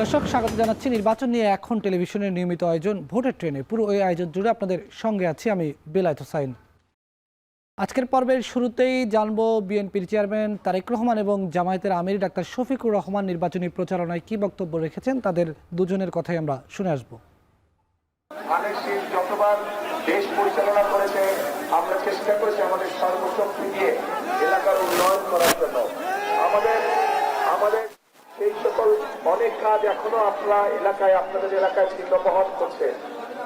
দর্শক স্বাগত জানাচ্ছি নির্বাচন নিয়ে এখন টেলিভিশনের নিয়মিত আয়োজন ভোটের ট্রেনে। পুরো ওই আয়োজন জুড়ে আপনাদের সঙ্গে আছি আমি বেলায়েত হোসাইন। আজকের পর্বের শুরুতেই জানবো বিএনপির চেয়ারম্যান তারেক রহমান এবং জামায়াতের আমির ডাক্তার শফিকুর রহমান নির্বাচনী প্রচারণায় কি বক্তব্য রেখেছেন, তাদের দুজনের কথাই আমরা শুনে আসবো। যতবার দেশ পরিচালনা করেছে আমরা চেষ্টা করেছি আমাদের সর্বশক্তি দিয়ে এলাকার উন্নয়ন করার জন্য। আমাদের সেই সকল অনেক কাজ এখনো আপনাদের এলাকায় চিহ্ন বহন করছে,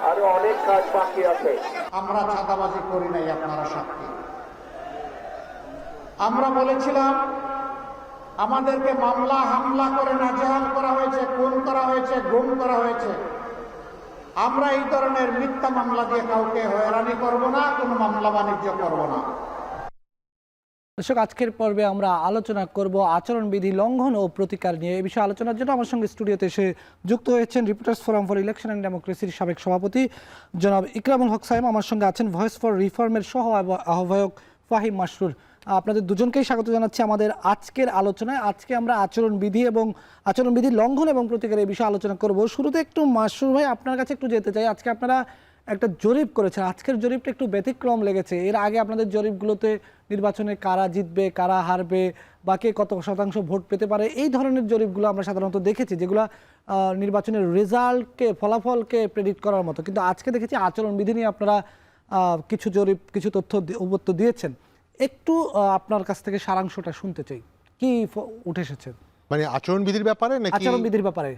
আরো অনেক কাজ বাকি আছে। আমরা চাঁদাবাজি করি নাই, আপনারা সাক্ষী। আমরা বলেছিলাম আমাদেরকে মামলা হামলা করে নাজেহাল করা হয়েছে, খুন করা হয়েছে, গুম করা হয়েছে। আমরা এই ধরনের মিথ্যা মামলা দিয়ে কাউকে হয়রানি করব না, কোনো মামলা বাণিজ্য করব না। দর্শক, আজকের পর্বে আমরা আলোচনা করব আচরণবিধি লঙ্ঘন ও প্রতিকার নিয়ে। এই বিষয়ে আলোচনার জন্য আমার সঙ্গে স্টুডিওতে এসে যুক্ত হয়েছেন reporters forum for election and ডেমোক্রেসির সাবেক সভাপতি জনাব ইকরামুল হক সাইম। আমার সঙ্গে আছেন ভয়েস ফর রিফর্মের সহ আহ্বায়ক ফাহিম মাসরুর। আপনাদের দুজনকেই স্বাগত জানাচ্ছি আমাদের আজকের আলোচনায়। আজকে আমরা আচরণবিধি লঙ্ঘন এবং প্রতিকার এই বিষয়ে আলোচনা করব। শুরুতে একটু মাসরুর ভাই, আপনার কাছে একটু যেতে চাই। আজকে আপনারা একটা জরিপ করেছেন, আজকের জরিপটা একটু ব্যতিক্রম লেগেছে। এর আগে আপনাদের জরিপগুলোতে নির্বাচনে কারা জিতবে, কারা হারবে, বা কে কত শতাংশ ভোট পেতে পারে, এই ধরনের জরিপগুলো আমরা সাধারণত দেখেছি, যেগুলো নির্বাচনের রেজাল্টকে, ফলাফলকে প্রেডিক্ট করার মতো। কিন্তু আজকে দেখেছি আচরণবিধি নিয়ে আপনারা কিছু তথ্য উপত্য দিয়েছেন। একটু আপনার কাছ থেকে সারাংশটা শুনতে চাই, কি উঠে এসেছে। মানে আচরণবিধির ব্যাপারে নাকি? আচরণবিধির ব্যাপারে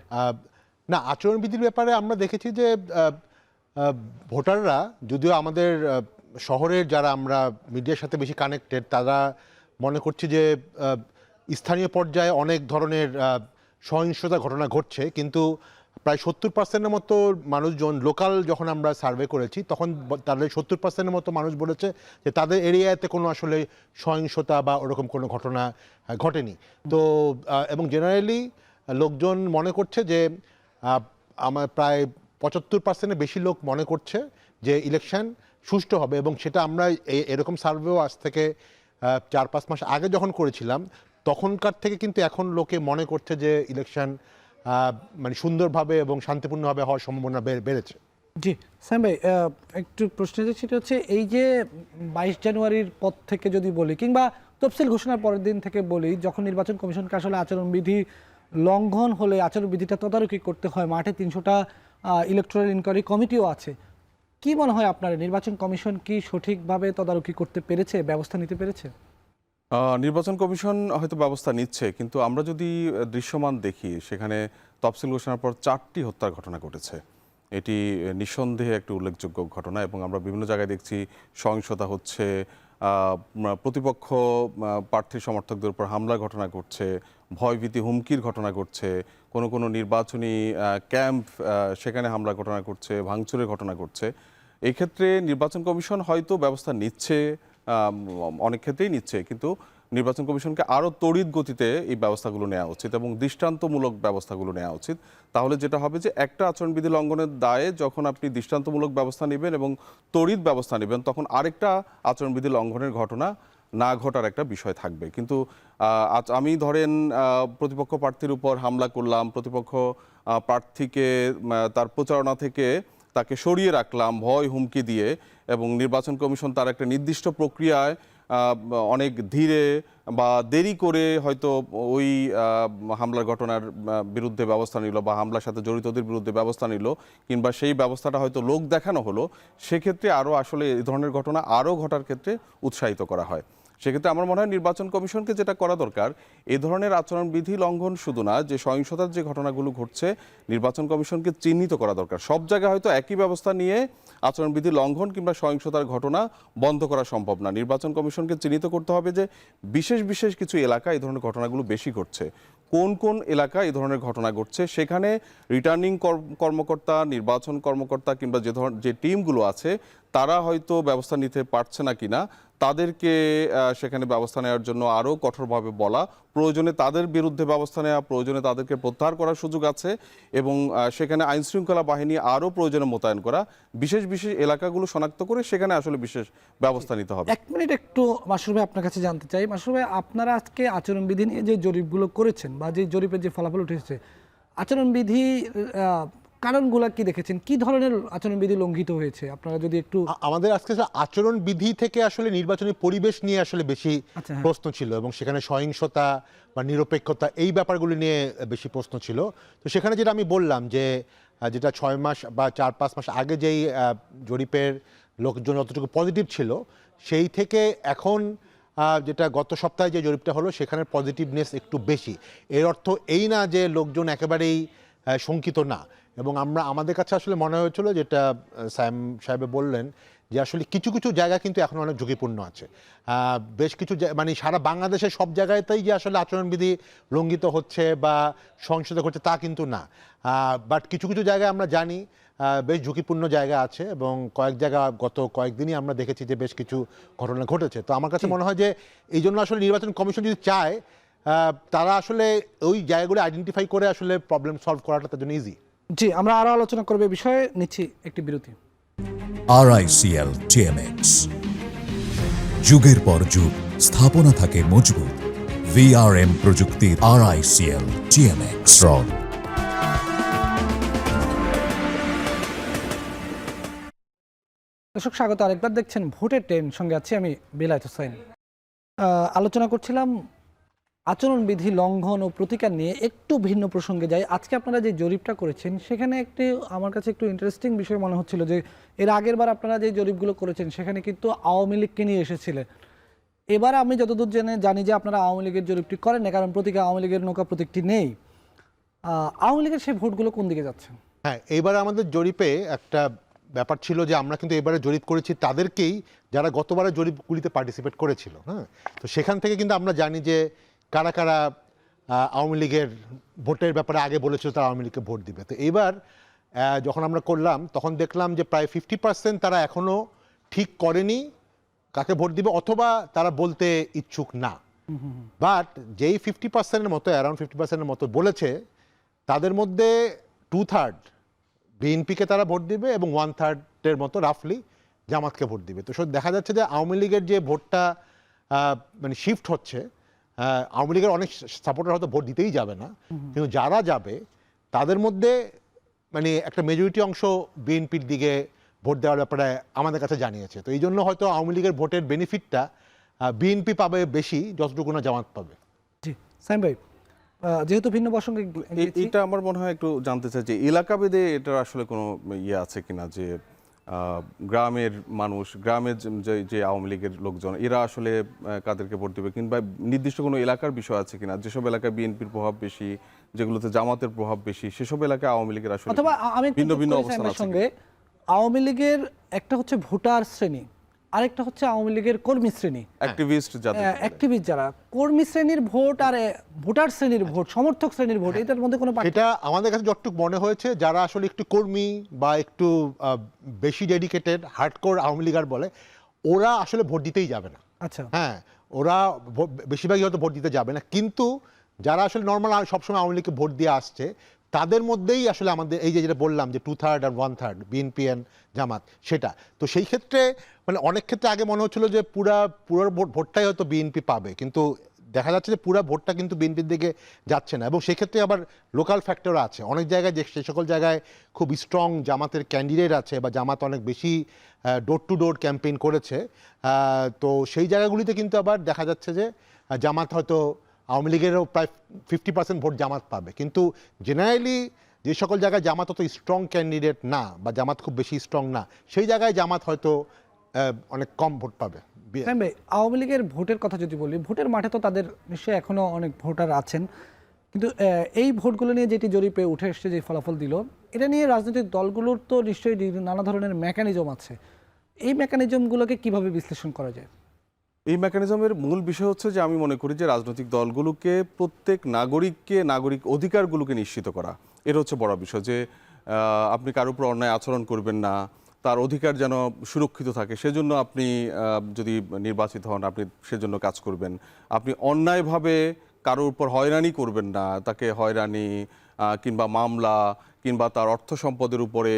না, আচরণবিধির ব্যাপারে আমরা দেখেছি যে ভোটাররা, যদিও আমাদের শহরের যারা আমরা মিডিয়ার সাথে বেশি কানেক্টেড, তারা মনে করছে যে স্থানীয় পর্যায়ে অনেক ধরনের সহিংসতা ঘটনা ঘটছে, কিন্তু প্রায় 70% মতো মানুষজন, লোকাল যখন আমরা সার্ভে করেছি তখন তাদের 70% মতো মানুষ বলেছে যে তাদের এরিয়াতে কোনো আসলে সহিংসতা বা ওরকম কোনো ঘটনা ঘটেনি। তো এবং জেনারেলি লোকজন মনে করছে যে আমার প্রায় 75%-এর বেশি লোক মনে করছে যে ইলেকশন সুষ্ঠু হবে। এবং সেটা আমরা এরকম সার্ভেও আজ থেকে 4-5 মাস আগে যখন করেছিলাম তখনকার থেকে কিন্তু এখন লোকে মনে করছে যে ইলেকশন মানে সুন্দরভাবে এবং শান্তিপূর্ণভাবে হওয়ার সম্ভাবনা বেড়েছে। জি সাইম ভাই, একটু প্রশ্ন সেটা হচ্ছে, এই যে 22 জানুয়ারির পর থেকে যদি বলি, কিংবা তফসিল ঘোষণার পরের দিন থেকে বলি, যখন নির্বাচন কমিশনকে আসলে আচরণবিধি লঙ্ঘন হলে আচরণবিধিটা তদারকি করতে হয়, মাঠে 300টা ইলেকটোরাল ইনকোয়ারি কমিটিও আছে, কি মনে হয় আপনার নির্বাচন কমিশন কি সঠিকভাবে তদারকি করতে পেরেছে, ব্যবস্থা নিতে পেরেছে? নির্বাচন কমিশন হয়তো ব্যবস্থা নিচ্ছে, কিন্তু আমরা যদি দৃশ্যমান দেখি, সেখানে তফসিল ঘোষণার পর 4টি হত্যার ঘটনা ঘটেছে। এটি নিঃসন্দেহে একটি উল্লেখযোগ্য ঘটনা, এবং আমরা বিভিন্ন জায়গায় দেখছি সহিংসতা হচ্ছে, প্রতিপক্ষ প্রার্থী সমর্থকদের উপর হামলার ঘটনা ঘটছে, ভয়ভীতি হুমকির ঘটনা ঘটছে, কোনো নির্বাচনী ক্যাম্প সেখানে হামলার ঘটনা ঘটছে, ভাঙচুরের ঘটনা ঘটছে। এই ক্ষেত্রে নির্বাচন কমিশন হয়তো ব্যবস্থা নিচ্ছে, অনেক ক্ষেত্রেই নিচ্ছে, কিন্তু নির্বাচন কমিশনকে আরও তড়িৎ গতিতে এই ব্যবস্থাগুলো নেওয়া উচিত এবং দৃষ্টান্তমূলক ব্যবস্থাগুলো নেওয়া উচিত। তাহলে যেটা হবে যে একটা আচরণবিধি লঙ্ঘনের দায়ে যখন আপনি দৃষ্টান্তমূলক ব্যবস্থা নেবেন এবং তড়িৎ ব্যবস্থা নেবেন, তখন আরেকটা আচরণবিধি লঙ্ঘনের ঘটনা না ঘটার একটা বিষয় থাকবে। কিন্তু আমি ধরেন প্রতিপক্ষ প্রার্থীর উপর হামলা করলাম, প্রতিপক্ষ প্রার্থীকে তার প্রচারণা থেকে তাকে সরিয়ে রাখলাম ভয় হুমকি দিয়ে, এবং নির্বাচন কমিশন তার একটা নির্দিষ্ট প্রক্রিয়ায় অনেক ধীরে বা দেরি করে হয়তো ওই হামলার ঘটনার বিরুদ্ধে ব্যবস্থা নিল বা হামলার সাথে জড়িতদের বিরুদ্ধে ব্যবস্থা নিল, কিংবা সেই ব্যবস্থাটা হয়তো লোক দেখানো হলো, সেক্ষেত্রে আরও আসলে এই ধরনের ঘটনা আরও ঘটার ক্ষেত্রে উৎসাহিত করা হয়। সেক্ষেত্রে আমার মনে হয় নির্বাচন কমিশনকে যেটা করা দরকার, এই ধরনের আচরণবিধি লঙ্ঘন শুধু না, যে সহিংসতার যে ঘটনাগুলো ঘটছে, নির্বাচন কমিশনকে চিহ্নিত করা দরকার। সব জায়গায় হয়তো একই ব্যবস্থা নিয়ে আচরণবিধি লঙ্ঘন কিংবা সহিংসতার ঘটনা বন্ধ করা সম্ভব না। নির্বাচন কমিশনকে চিহ্নিত করতে হবে যে বিশেষ কিছু এলাকা এই ধরনের ঘটনাগুলো বেশি ঘটছে, কোন কোন এলাকায় এই ধরনের ঘটনা ঘটছে, সেখানে রিটার্নিং কর্মকর্তা, নির্বাচন কর্মকর্তা কিংবা যে টিমগুলো আছে তারা হয়তো ব্যবস্থা নিতে পারছে না কিনা, তাদেরকে সেখানে ব্যবস্থা নেওয়ার জন্য আরও কঠোরভাবে বলা, প্রয়োজনে তাদের বিরুদ্ধে ব্যবস্থা নেওয়া, প্রয়োজনে তাদেরকে প্রত্যাহার করার সুযোগ আছে, এবং সেখানে আইনশৃঙ্খলা বাহিনী আরও প্রয়োজনে মোতায়েন করা, বিশেষ এলাকাগুলো শনাক্ত করে সেখানে আসলে বিশেষ ব্যবস্থা নিতে হবে। 1 মিনিট একটু মাসরুর ভাই আপনার কাছে জানতে চাই। মাসরুর ভাই, আপনারা আজকে আচরণবিধি নিয়ে যে জরিপগুলো করেছেন বা যে জরিপের যে ফলাফল উঠেছে, আচরণবিধি কারণগুলো কি দেখেছেন, কি ধরনের আচরণবিধি লঙ্ঘিত হয়েছে আপনারা যদি একটু আমাদের আজকে আসলে আচরণ বিধি থেকে আসলে নির্বাচনী পরিবেশ নিয়ে আসলে বেশি আচ্ছা, হ্যাঁ। প্রশ্ন ছিল এবং সেখানে সহিংসতা বা নিরপেক্ষতা এই ব্যাপারগুলি নিয়ে বেশি প্রশ্ন ছিল। তো সেখানে যেটা আমি বললাম যে যেটা 6 মাস বা 4-5 মাস আগে যেই জরিপের লোকজন যতটুকু পজিটিভ ছিল সেই থেকে এখন যেটা গত সপ্তাহে যে জরিপটা হলো সেখানে পজিটিভনেস একটু বেশি। এর অর্থ এই না যে লোকজন একেবারেই শঙ্কিত না। এবং আমাদের কাছে আসলে মনে হয়েছিল যেটা সায়েম সাহেব বললেন যে আসলে কিছু কিছু জায়গা কিন্তু এখন অনেক ঝুঁকিপূর্ণ আছে। বেশ কিছু মানে সারা বাংলাদেশের সব জায়গাতেই যে আসলে আচরণবিধি লঙ্ঘিত হচ্ছে বা সহিংসতা করছে তা কিন্তু না। বাট কিছু কিছু জায়গায় আমরা জানি বেশ ঝুঁকিপূর্ণ জায়গা আছে এবং কয়েক জায়গা গত কয়েকদিনই আমরা দেখেছি যে বেশ কিছু ঘটনা ঘটেছে। তো আমার কাছে মনে হয় যে এই জন্য আসলে নির্বাচন কমিশন যদি চায় তারা আসলে ওই জায়গাগুলো আইডেন্টিফাই করে আসলে প্রবলেম সলভ করাটা তার জন্য ইজি। জি, আমরা আরো আলোচনা করব এই বিষয়ে, নিচ্ছি একটি বিরতি। RICL TMX যুগের পর যুগ স্থাপনা থাকে মজবুত। VRM প্রযুক্তির RICL TMX রড। দর্শক স্বাগত আরেকবার, দেখছেন ভোটের ট্রেন, সঙ্গে আছি আমি বেলায়েত হোসেন। আলোচনা করছিলাম আচরণবিধি লঙ্ঘন ও প্রতিকার নিয়ে। একটু ভিন্ন প্রসঙ্গে যাই। আজকে আপনারা যে জরিপটা করেছেন সেখানে একটি আমার কাছে একটু ইন্টারেস্টিং বিষয় মনে হচ্ছিল যে এর আগের বার আপনারা যে জরিপগুলো করেছেন সেখানে কিন্তু আওয়ামী লীগকে নিয়ে এসেছিলেন। এবার আমি যতদূর জানি যে আপনারা আওয়ামী লীগের জরিপটি করেন না, কারণ প্রতীকে আওয়ামী লীগের নৌকা প্রতীকটি নেই। আওয়ামী লীগের সেই ভোটগুলো কোন দিকে যাচ্ছে? হ্যাঁ, এইবার আমাদের জরিপে একটা ব্যাপার ছিল যে আমরা কিন্তু এবারে জরিপ করেছি তাদেরকেই যারা গতবারের জরিপগুলিতে পার্টিসিপেট করেছিল। হ্যাঁ, তো সেখান থেকে কিন্তু আমরা জানি যে কারা কারা আওয়ামী লীগের ভোটের ব্যাপারে আগে বলেছিল তারা আওয়ামী লীগকে ভোট দিবে। তো এইবার যখন আমরা করলাম তখন দেখলাম যে প্রায় 50% তারা এখনো ঠিক করেনি কাকে ভোট দিবে অথবা তারা বলতে ইচ্ছুক না। বাট যেই 50%-এর মতো, অ্যারাউন্ড 50%-এর মতো বলেছে তাদের মধ্যে 2/3 বিএনপিকে তারা ভোট দিবে এবং 1/3-এর মতো রাফলি জামাতকে ভোট দিবে। তো দেখা যাচ্ছে যে আওয়ামী লীগের যে ভোটটা মানে শিফট হচ্ছে, আওয়ামী লীগের অনেক সাপোর্টার হয়তো ভোট দিতেই যাবে না, কিন্তু যারা যাবে তাদের মধ্যে মানে একটা মেজরিটি অংশ বিএনপির দিকে ভোট দেওয়ার ব্যাপারে আমাদের কাছে জানিয়েছে। তো এই জন্য হয়তো আওয়ামী লীগের ভোটের বেনিফিটটা বিএনপি পাবে বেশি যতটুকু না জামাত পাবে। জি, সাইম ভাই, যেহেতু ভিন্ন প্রসঙ্গে এটা আমার মনে হয় একটু জানতে চাই যে এলাকা ভেদে এটার আসলে কোনো ইয়ে আছে কিনা, যে গ্রামের মানুষ, গ্রামের যে আওয়ামী লীগের লোকজন এরা আসলে কাদেরকে ভোট দেবে, কিংবা নির্দিষ্ট কোনো এলাকার বিষয় আছে কিনা, যেসব এলাকায় বিএনপির প্রভাব বেশি, যেগুলোতে জামাতের প্রভাব বেশি, সেসব এলাকায় আওয়ামী লীগের আসলে অথবা আমি ভিন্ন ভিন্ন অবস্থান আছে সঙ্গে আওয়ামী লীগের একটা হচ্ছে ভোটার শ্রেণী, আরেকটা হচ্ছে আওয়ামী লীগের কর্মী শ্রেণী, অ্যাক্টিভিস্ট যারা কর্মী শ্রেণীর ভোট আর ভোটার শ্রেণীর ভোট, সমর্থক শ্রেণীর ভোট, এটার মধ্যে কোনো এটা আমাদের কাছে যতটুকু মনে হয়েছে যারা আসলে একটু কর্মী বা একটু বেশি ডেডিকেটেড হার্ডকোর আওয়ামী লীগার বলে ওরা আসলে ভোট দিতেই যাবে না। আচ্ছা, হ্যাঁ, ওরা বেশিরভাগই হয়তো ভোট দিতে যাবে না, কিন্তু যারা আসলে নর্মাল সবসময় আওয়ামী লীগকে ভোট দিয়ে আসছে তাদের মধ্যেই আসলে আমাদের এই যে যেটা বললাম যে 2/3 আর 1/3 বিএনপি এন্ড জামাত, সেটা তো সেই ক্ষেত্রে মানে অনেক ক্ষেত্রে আগে মনে হচ্ছিল যে পুরো ভোটটাই হয়তো বিএনপি পাবে, কিন্তু দেখা যাচ্ছে যে পুরো ভোটটা কিন্তু বিএনপির দিকে যাচ্ছে না। এবং সেই ক্ষেত্রে আবার লোকাল ফ্যাক্টর আছে অনেক জায়গায়, যে সেই সকল জায়গায় খুব স্ট্রং জামাতের ক্যান্ডিডেট আছে বা জামাত অনেক বেশি ডোর টু ডোর ক্যাম্পেইন করেছে, তো সেই জায়গাগুলিতে কিন্তু আবার দেখা যাচ্ছে যে জামাত হয়তো আওয়ামী লীগেরও প্রায় 50% ভোট জামাত পাবে, কিন্তু জেনারেলি যে সকল জায়গায় জামাত অত স্ট্রং ক্যান্ডিডেট না বা জামাত খুব বেশি স্ট্রং না সেই জায়গায় জামাত হয়তো অনেক কম ভোট পাবে। আওয়ামী লীগের ভোটের কথা যদি বলি, ভোটের মাঠে তো তাদের নিশ্চয়ই এখনো অনেক ভোটার আছেন, কিন্তু এই ভোটগুলো নিয়ে যেটি জরিপে উঠে এসছে, যে ফলাফল দিল, এটা নিয়ে রাজনৈতিক দলগুলোর তো নিশ্চয়ই নানা ধরনের মেকানিজম আছে। এই মেকানিজমগুলোকে কিভাবে বিশ্লেষণ করা যায়? এই মেকানিজমের মূল বিষয় হচ্ছে যে আমি মনে করি যে রাজনৈতিক দলগুলোকে প্রত্যেক নাগরিককে নাগরিক অধিকারগুলোকে নিশ্চিত করা, এর হচ্ছে বড় বিষয়। যে আপনি কারোর উপর অন্যায় আচরণ করবেন না, তার অধিকার যেন সুরক্ষিত থাকে, সেজন্য আপনি যদি নির্বাচিত হন আপনি সেজন্য কাজ করবেন। আপনি অন্যায়ভাবে কারোর উপর হয়রানি করবেন না, তাকে হয়রানি কিংবা মামলা কিংবা তার অর্থ সম্পদের উপরে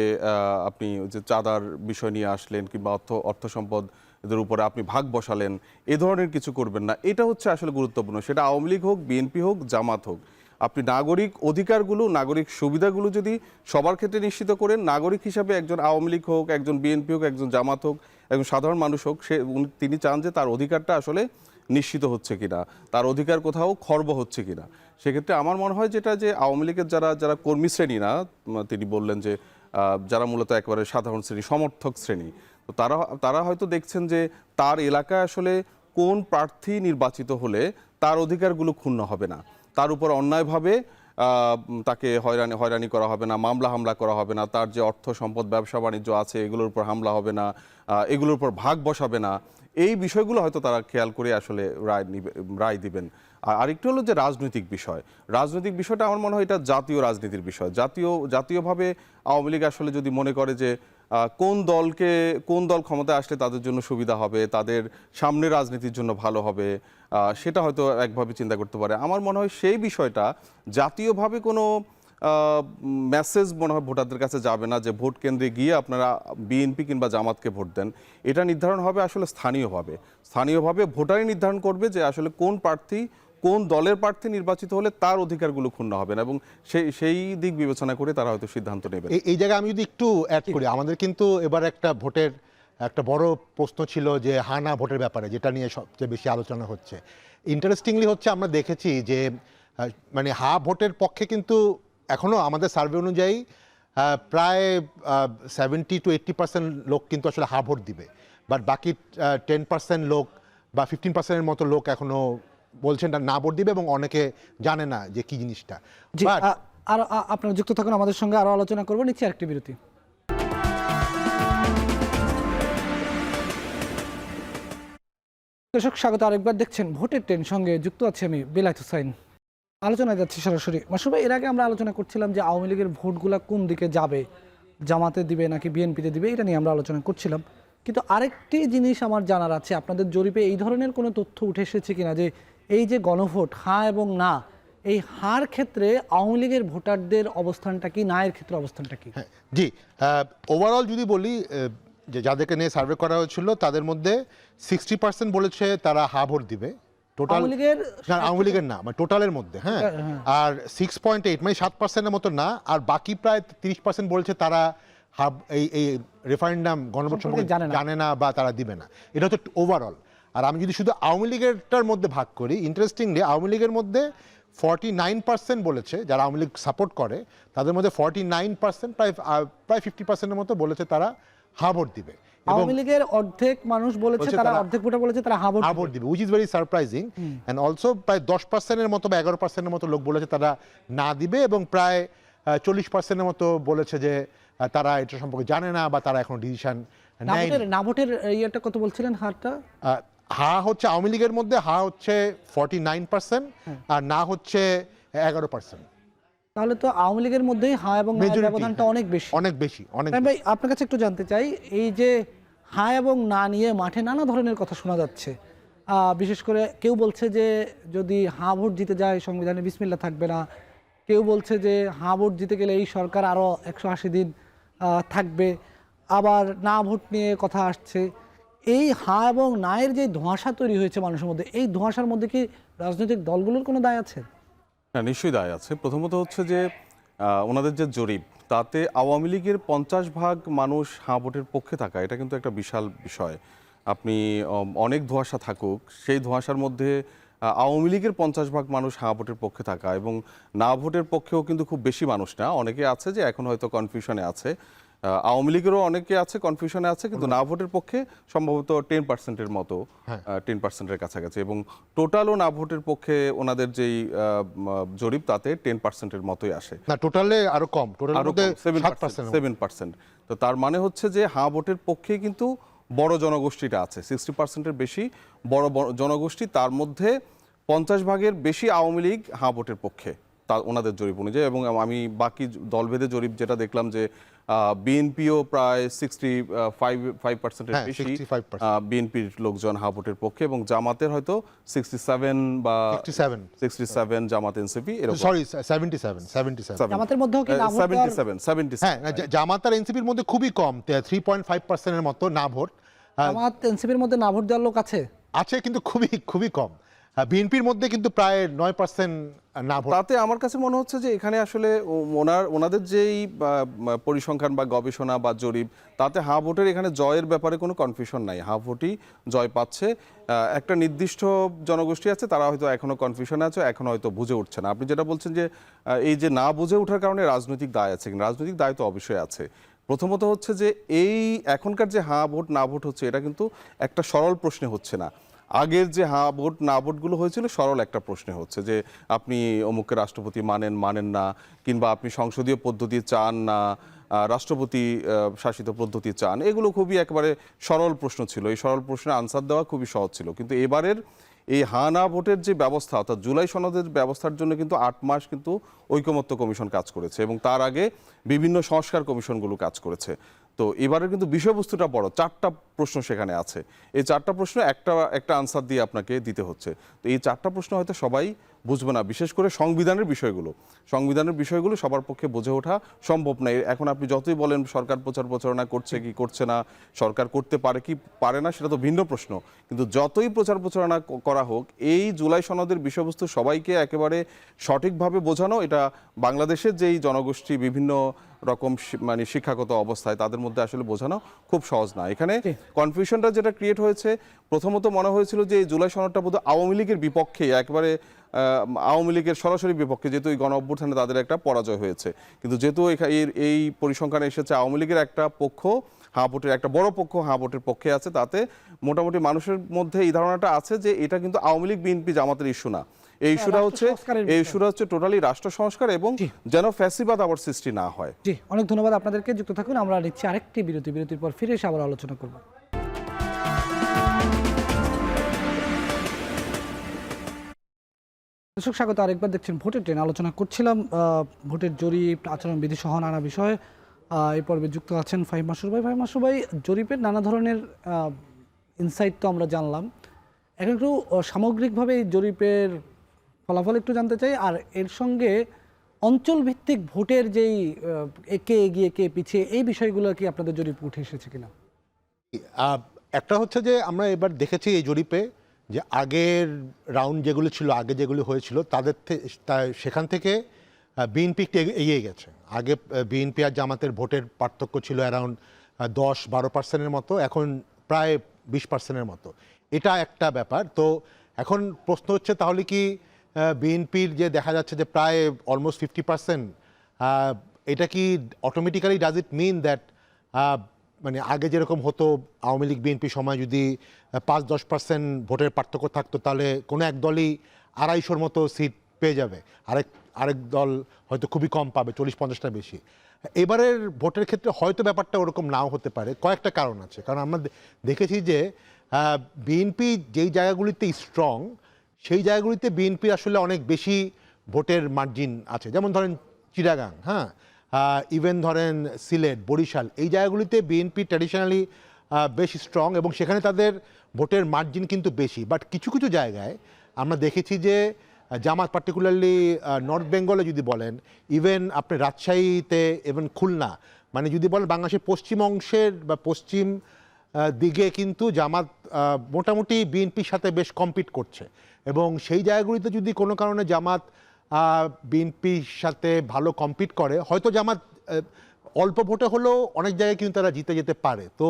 আপনি যে চাঁদার বিষয় নিয়ে আসলেন কিংবা অর্থ সম্পদ এদের উপরে আপনি ভাগ বসালেন, এ ধরনের কিছু করবেন না। এটা হচ্ছে আসলে গুরুত্বপূর্ণ, সেটা আওয়ামী লীগ হোক, বিএনপি হোক, জামাত হোক। আপনি নাগরিক অধিকারগুলো, নাগরিক সুবিধাগুলো যদি সবার ক্ষেত্রে নিশ্চিত করেন, নাগরিক হিসাবে একজন আওয়ামী লীগ হোক, একজন বিএনপি হোক, একজন জামাত হোক, একজন সাধারণ মানুষ হোক, তিনি চান যে তার অধিকারটা আসলে নিশ্চিত হচ্ছে কিনা, তার অধিকার কোথাও খর্ব হচ্ছে কিনা। সেক্ষেত্রে আমার মনে হয় যেটা, যে আওয়ামী লীগের যারা কর্মী শ্রেণী না, তিনি বললেন যে যারা মূলত একেবারে সাধারণ শ্রেণী, সমর্থক শ্রেণী, তো তারা হয়তো দেখছেন যে তার এলাকায় আসলে কোন প্রার্থী নির্বাচিত হলে তার অধিকারগুলো ক্ষুণ্ণ হবে না, তার উপর অন্যায়ভাবে তাকে হয়রানি করা হবে না, মামলা হামলা করা হবে না, তার যে অর্থ সম্পদ ব্যবসা বাণিজ্য আছে এগুলোর উপর হামলা হবে না, এগুলোর উপর ভাগ বসাবে না। এই বিষয়গুলো হয়তো তারা খেয়াল করে আসলে রায় দিবেন। আর আরেকটু হলো যে রাজনৈতিক বিষয়টা আমার মনে হয় এটা জাতীয় রাজনীতির বিষয়। জাতীয়ভাবে আওয়ামী লীগ আসলে যদি মনে করে যে কোন দল ক্ষমতায় আসলে তাদের জন্য সুবিধা হবে, তাদের সামনে রাজনীতির জন্য ভালো হবে, সেটা হয়তো একভাবে চিন্তা করতে পারে। আমার মনে হয় সেই বিষয়টা জাতীয়ভাবে কোনো মেসেজ মনে হয় ভোটারদের কাছে যাবে না যে ভোট কেন্দ্রে গিয়ে আপনারা বিএনপি কিংবা জামাতকে ভোট দেন। এটা নির্ধারণ হবে আসলে স্থানীয়ভাবে ভোটারই নির্ধারণ করবে যে আসলে কোন দলের প্রার্থী নির্বাচিত হলে তার অধিকারগুলো ক্ষুণ্ণ হবে না, এবং সেই দিক বিবেচনা করে তারা হয়তো সিদ্ধান্ত নেবে। এই জায়গায় আমি যদি একটু অ্যাড করি, আমাদের কিন্তু এবার একটা ভোটের একটা বড় প্রশ্ন ছিল যে হা না ভোটের ব্যাপারে, যেটা নিয়ে সবচেয়ে বেশি আলোচনা হচ্ছে। ইন্টারেস্টিংলি হচ্ছে আমরা দেখেছি যে মানে হা ভোটের পক্ষে কিন্তু এখনও আমাদের সার্ভে অনুযায়ী প্রায় 70 to 80% লোক কিন্তু আসলে হা ভোট দিবে, বাট বাকি 10% লোক বা 15%-এর মতো লোক এখনো বলছেন না ভোট দিবে, এবং অনেকে জানে না যে কি জিনিসটা। জি, আর আপনারা যুক্ত থাকুন আমাদের সঙ্গে, আরো আলোচনা করবো। নিচ্ছি আরেকটি বিরতি। দর্শক স্বাগত আরেকবার, দেখছেন ভোটের ট্রেন, সঙ্গে যুক্ত আছি আমি বেলায়েত হোসাইন। আলোচনায় যাচ্ছি সরাসরি। মাসুদ ভাই, এর আগে আমরা আলোচনা করছিলাম যে আওয়ামী লীগের ভোটগুলা কোন দিকে যাবে, জামাতে দিবে নাকি বিএনপিতে দিবে, এটা নিয়ে আমরা আলোচনা করছিলাম। কিন্তু আরেকটি জিনিস আমার জানার আছে, আপনাদের জরিপে এই ধরনের কোনো তথ্য উঠে এসেছে কিনা যে এই যে গণভোট হ্যাঁ এবং না, এই হার ক্ষেত্রে আওয়ামী লীগের ভোটারদের অবস্থানটা কি, না এর ক্ষেত্রে অবস্থানটা কি? জি, ওভারঅল যদি বলি, যে যাদেরকে নিয়ে সার্ভে করা হয়েছিল তাদের মধ্যে 60% বলেছে তারা হা ভোট দিবে। টোটাল আওয়ামী লীগের না, মানে টোটালের মধ্যে, হ্যাঁ। আর 6.8 মানে 7%-এর মতো না, আর বাকি প্রায় 30% বলছে তারা এই রেফারেন্ডাম গণভোট সম্পর্কে জানে না বা তারা দিবে না। এটা হচ্ছে ওভারঅল। আর আমি যদি শুধু আওয়ামী লীগেরটার মধ্যে ভাগ করি, ইন্টারেস্টিংলি আওয়ামী লীগের মধ্যে 49% বলেছে, যারা আওয়ামী লীগ সাপোর্ট করে তাদের মধ্যে 49%, প্রায় 50%-এর মতো বলেছে তারা হা ভোট দিবে। আওয়ামী লীগের অর্ধেক মানুষ বলেছে, তারা অর্ধেক ভোটার বলেছে তারা হা ভোট দিবে, which is very surprising. And also প্রায় 10%-এর মতো বা 11%-এর মতো লোক বলেছে তারা না দিবে, এবং প্রায় 40%-এর মতো বলেছে যে তারা এটা সম্পর্কে জানে না বা তারা এখন ডিসিশন নেয় না। না ভোটের ইয়েটা কত বলছিলেন হারটা? হা হচ্ছে আওয়ামী লীগের মধ্যে হা হচ্ছে 49%, আর না হচ্ছে 11%। তাহলে তো আওয়ামী লীগের মধ্যেই হা এবং না ব্যবধানটা অনেক বেশি। ভাই, আপনার কাছে একটু জানতে চাই, এই যে হা এবং না নিয়ে মাঠে নানা ধরনের কথা শোনা যাচ্ছে, বিশেষ করে কেউ বলছে যে যদি হা ভোট জিতে যায় সংবিধানে বিসমিল্লাহ থাকবে না, কেউ বলছে যে হা ভোট জিতে গেলে এই সরকার আরও 180 দিন থাকবে, আবার না ভোট নিয়ে কথা আসছে। এই হা এবং নায়ের যে ধোঁয়াশা তৈরি হয়েছে মানুষের মধ্যে, এই ধোঁয়াশার মধ্যে কি রাজনৈতিক দলগুলোর কোনো দায় আছে? হ্যাঁ, নিশ্চয়ই দায় আছে। প্রথমত হচ্ছে যে ওনাদের যে জরিপ, তাতে আওয়ামী লীগের 50% মানুষ হ্যাঁ ভোটের পক্ষে থাকা, এটা কিন্তু একটা বিশাল বিষয়। আপনি অনেক ধোঁয়াশা থাকুক, সেই ধোঁয়াশার মধ্যে আওয়ামী লীগের 50% মানুষ হ্যাঁ ভোটের পক্ষে থাকা, এবং না ভোটের পক্ষেও কিন্তু খুব বেশি মানুষ না, অনেকে আছে যে এখন হয়তো কনফিউশনে আছে। আওয়ামী লীগেরও অনেকে আছে কনফিউশনে আছে, কিন্তু না ভোটের পক্ষে সম্ভবত 10%-এর মতো, 10%-এর কাছাকাছি, এবং টোটালও না ভোটের পক্ষে ওনাদের যেই জরিপ, তাতে 10%-এর মতোই আসে। না, টোটালে আরো কম, টোটালের মধ্যে 7%। তো তার মানে হচ্ছে যে হ্যাঁ ভোটের পক্ষে কিন্তু বড় জনগোষ্ঠীটা আছে, 60%-এর বেশি বড় জনগোষ্ঠী, তার মধ্যে 50%-এর বেশি আওয়ামী লীগ হ্যাঁ ভোটের পক্ষে, তা ওনাদের জরিপ অনুযায়ী। এবং আমি বাকি দলভেদে জরিপ যেটা দেখলাম যে বিএনপিও প্রায় 65%-এর বেশি বিএনপির লোকজন হ্যাঁ ভোটের পক্ষে, এবং জামাতের হয়তো 67 বা 67 জামাত এনসিপি, সরি 77 জামাতের মধ্যেও কি না ভোট? 77 হ্যাঁ, জামাত আর এনসিপির মধ্যে খুবই কম, 3.5%-এর মতো না ভোট। জামাত এনসিপির মধ্যে না ভোট দেওয়ার লোক আছে, কিন্তু খুবই কম। বিএনপির মধ্যে কিন্তু প্রায় 9% না ভোট। তাতে আমার কাছে মনে হচ্ছে যে এখানে আসলে ওনাদের যেই পরিসংখ্যান বা গবেষণা বা জরিপ, তাতে হা ভোটের এখানে জয়ের ব্যাপারে কোনো কনফিউশন নাই। হা ভোটই জয় পাচ্ছে। একটা নির্দিষ্ট জনগোষ্ঠী আছে, তারা হয়তো এখনো কনফিউশন আছে, এখনো হয়তো বুঝে উঠছে না। আপনি যেটা বলছেন যে এই যে না বুঝে ওঠার কারণে রাজনৈতিক দায় আছে, রাজনৈতিক দায় তো অবশ্যই আছে। প্রথমত হচ্ছে যে এই এখনকার যে হা ভোট না ভোট হচ্ছে, এটা কিন্তু একটা সরল প্রশ্নে হচ্ছে না। আগের যে হা ভোট না ভোটগুলো হয়েছিল সরল একটা প্রশ্নে হচ্ছে যে আপনি অমুককে রাষ্ট্রপতি মানেন না, কিংবা আপনি সংসদীয় পদ্ধতি চান না, রাষ্ট্রপতি শাসিত পদ্ধতি চান, এগুলো খুবই একেবারে সরল প্রশ্ন ছিল। এই সরল প্রশ্নের আনসার দেওয়া খুবই সহজ ছিল। কিন্তু এবারের এই হা না ভোটের যে ব্যবস্থা, অর্থাৎ জুলাই সনদের ব্যবস্থার জন্য কিন্তু 8 মাস কিন্তু ঐকমত্য কমিশন কাজ করেছে, এবং তার আগে বিভিন্ন সংস্কার কমিশনগুলো কাজ করেছে। তো এবারের কিন্তু বিষয়বস্তুটা বড়, 4টা প্রশ্ন সেখানে আছে। এই 4টা প্রশ্ন একটা আনসার দিয়ে আপনাকে দিতে হচ্ছে। তো এই 4টা প্রশ্ন হয়তো সবাই বুঝবে না, বিশেষ করে সংবিধানের বিষয়গুলো সবার পক্ষে বুঝে ওঠা সম্ভব নয়। এখন আপনি যতই বলেন সরকার প্রচার প্রচারণা করছে কি করছে না, সরকার করতে পারে কি পারে না, সেটা তো ভিন্ন প্রশ্ন। কিন্তু যতই প্রচার প্রচারণা করা হোক, এই জুলাই সনদের বিষয়বস্তু সবাইকে একেবারে সঠিকভাবে বোঝানো, এটা বাংলাদেশের যেই জনগোষ্ঠী বিভিন্ন রকম মানে শিক্ষাগত অবস্থায়, তাদের মধ্যে আসলে বোঝানো খুব সহজ না। এখানে কনফিউশনটা যেটা ক্রিয়েট হয়েছে, প্রথমত মনে হয়েছিল যে এই জুলাই সনদটা বোধহয় আওয়ামী লীগের বিপক্ষে, একেবারে আওয়ামী লীগের সরাসরি বিপক্ষে, যেহেতু এই গণ অভ্যুত্থানে তাদের একটা পরাজয় হয়েছে। কিন্তু যেহেতু এই পরিসংখ্যানে এসেছে আওয়ামী লীগের একটা পক্ষ হা ভোটের, একটা বড় পক্ষ হা ভোটের পক্ষে আছে, তাতে মোটামুটি মানুষের মধ্যে এই ধারণাটা আছে যে এটা কিন্তু আওয়ামী লীগ বিএনপি জামাতের ইস্যু না, এই ইস্যুটা হচ্ছে টোটালি রাষ্ট্র সংস্কার, এবং যেন ফ্যাসিবাদ আবার সৃষ্টি না হয়। জি, অনেক ধন্যবাদ আপনাদেরকে। যুক্ত থাকুন, আমরা নিচ্ছি আরেকটি বিরতির পর ফিরে এসে আবার আলোচনা করব। দর্শক স্বাগত আরেকবার, দেখছেন ভোটের ট্রেন। আলোচনা করছিলাম ভোটের জরিপ, আচরণবিধি সহ নানা বিষয়ে। এই পর্বে যুক্ত আছেন ফাহিম মাসুর ভাই। ফাহিম মাসুর ভাই, জরিপের নানা ধরনের ইনসাইট তো আমরা জানলাম, এখন একটু সামগ্রিকভাবে এই জরিপের ফলাফল একটু জানতে চাই, আর এর সঙ্গে অঞ্চল ভিত্তিক ভোটের যেই কে এগিয়ে কে পিছিয়ে, এই বিষয়গুলো কি আপনাদের জরিপ উঠে এসেছে কিনা? একটা হচ্ছে যে আমরা এবার দেখেছি এই জরিপে যে আগের রাউন্ড যেগুলো ছিল, আগে যেগুলো হয়েছিল, সেখান থেকে বিএনপি একটু এগিয়ে গেছে। আগে বিএনপি আর জামাতের ভোটের পার্থক্য ছিল অ্যারাউন্ড 10-12% মতো, এখন প্রায় 20% মতো। এটা একটা ব্যাপার। তো এখন প্রশ্ন হচ্ছে, তাহলে কি বিএনপির যে দেখা যাচ্ছে যে প্রায় অলমোস্ট 50%, এটা কি automatically does it mean that মানে আগে যেরকম হতো আওয়ামী লীগ বিএনপি সময় যদি 5-10% ভোটের পার্থক্য থাকতো, তাহলে কোনো এক দলই 250-র মতো সিট পেয়ে যাবে, আরেক দল হয়তো খুবই কম পাবে, 40-50টা বেশি। এবারের ভোটের ক্ষেত্রে হয়তো ব্যাপারটা ওরকম নাও হতে পারে। কয়েকটা কারণ আছে। কারণ আমরা দেখেছি যে বিএনপি যেই জায়গাগুলিতে স্ট্রং, সেই জায়গাগুলিতে বিএনপি আসলে অনেক বেশি ভোটের মার্জিন আছে। যেমন ধরেন চিটাগাং, হ্যাঁ, ইভেন ধরেন সিলেট, বরিশাল, এই জায়গাগুলিতে বিএনপি ট্র্যাডিশনালি বেশ স্ট্রং, এবং সেখানে তাদের ভোটের মার্জিন কিন্তু বেশি। বাট কিছু কিছু জায়গায় আমরা দেখেছি যে জামাত, পার্টিকুলারলি নর্থ বেঙ্গলে যদি বলেন, ইভেন আপনি রাজশাহীতে, ইভেন খুলনা, মানে যদি বলেন বাংলাদেশের পশ্চিম অংশের বা পশ্চিম দিকে কিন্তু জামাত মোটামুটি বিএনপির সাথে বেশ কম্পিট করছে। এবং সেই জায়গাগুলিতে যদি কোনো কারণে জামাত বিএনপির সাথে ভালো কম্পিট করে, হয়তো জামাত অল্প ভোটে হলেও অনেক জায়গায় কিন্তু তারা জিতে যেতে পারে। তো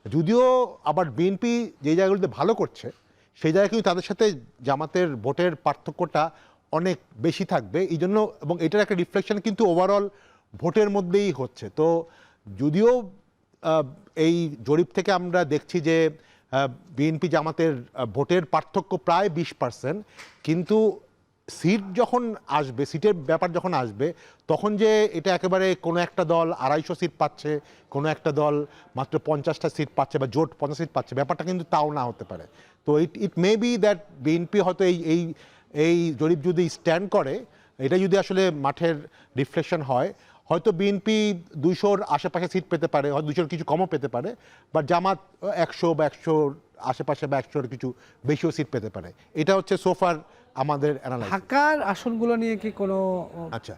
যদিও আবার বিএনপি যে জায়গাগুলিতে ভালো করছে, সেই জায়গায় কিন্তু তাদের সাথে জামাতের ভোটের পার্থক্যটা অনেক বেশি থাকবে এই জন্য, এবং এটার একটা রিফ্লেকশন কিন্তু ওভারঅল ভোটের মধ্যেই হচ্ছে। তো যদিও এই জরিপ থেকে আমরা দেখছি যে বিএনপি জামাতের ভোটের পার্থক্য প্রায় 20%, কিন্তু সিট যখন আসবে, সিটের ব্যাপার যখন আসবে, তখন যে এটা একেবারে কোনো একটা দল 250 সিট পাচ্ছে, কোনো একটা দল মাত্র 50টা সিট পাচ্ছে, বা জোট 50 সিট পাচ্ছে, ব্যাপারটা কিন্তু তাও না হতে পারে। তো ইট মে বি দ্যাট বিএনপি হয়তো এই জরিপ যদি স্ট্যান্ড করে, এটা যদি আসলে মাঠের রিফ্লেকশন হয়, হয়তো বিএনপি 200-র আশেপাশে সিট পেতে পারে, হয়তো 200-র কিছু কমও পেতে পারে, বা জামাত 100 বা 100-র আশেপাশে বা 100-র কিছু বেশিও সিট পেতে পারে। এটা হচ্ছে সোফার আমাদের অ্যানালাইসিস। ঢাকার আসনগুলো নিয়ে কি কোনো আচ্ছা,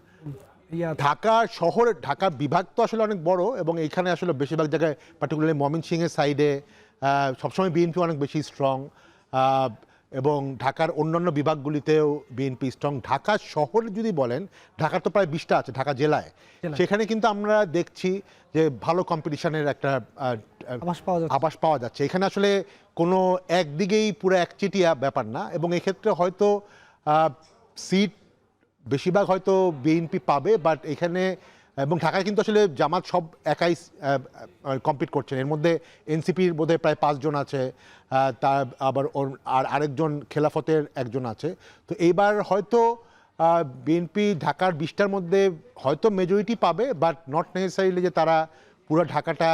ঢাকা শহর, ঢাকা বিভাগ তো আসলে অনেক বড়, এবং এইখানে আসলে বেশিরভাগ জায়গায় পার্টিকুলারলি ময়মনসিংহের সাইডে সবসময় বিএনপি অনেক বেশি স্ট্রং, এবং ঢাকার অন্যান্য বিভাগগুলিতেও বিএনপি স্ট্রং। ঢাকা শহরে যদি বলেন, ঢাকার তো প্রায় 20টা আছে ঢাকা জেলায়, সেখানে কিন্তু আমরা দেখছি যে ভালো কম্পিটিশনের একটা আভাস পাওয়া যাচ্ছে। এখানে আসলে কোনো একদিকেই পুরো একচেটিয়া ব্যাপার না, এবং এক্ষেত্রে হয়তো সিট বেশিরভাগ হয়তো বিএনপি পাবে, বাট এখানে এবং ঢাকায় কিন্তু আসলে জামাত সব একাই কম্পিট করছেন। এর মধ্যে এনসিপির বোধহয় প্রায় 5 জন আছে, তার আবার আরেকজন খেলাফতের একজন আছে। তো এইবার হয়তো বিএনপি ঢাকার 20টার মধ্যে হয়তো মেজরিটি পাবে, বাট নট নেসেসারিলি যে তারা পুরো ঢাকাটা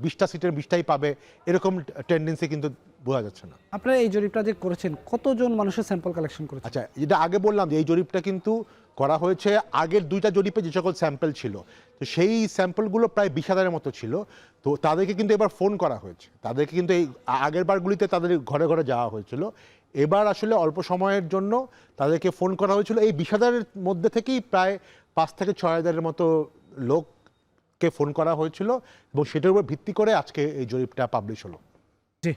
20টা সিটের 20টাই পাবে, এরকম টেন্ডেন্সি কিন্তু বোঝা যাচ্ছে না। আপনারা এই জরিপটা যে করেছেন, কতজন মানুষের স্যাম্পল কালেকশন করেছেন? আচ্ছা, যেটা আগে বললাম যে এই জরিপটা কিন্তু করা হয়েছে আগের 2টা জরিপে যে সকল স্যাম্পল ছিল, তো সেই স্যাম্পলগুলো প্রায় 20,000-এর মতো ছিল। তো তাদেরকে কিন্তু এবার ফোন করা হয়েছে, তাদেরকে কিন্তু এই আগের বারগুলিতে তাদের ঘরে ঘরে যাওয়া হয়েছিল। এবার আসলে অল্প সময়ের জন্য তাদেরকে ফোন করা হয়েছিল। এই 20,000-এর মধ্যে থেকেই প্রায় 5 থেকে 6,000-এর মতো লোককে ফোন করা হয়েছিল, এবং সেটার উপর ভিত্তি করে আজকে এই জরিপটা পাবলিশ হলো। জি,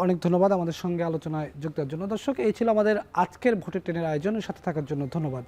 অনেক ধন্যবাদ আমাদের সঙ্গে আলোচনায় যোগ দেওয়ার জন্য। দর্শক, এই ছিল আমাদের আজকের ভোটের ট্রেনের আয়োজনের সাথে থাকার জন্য ধন্যবাদ।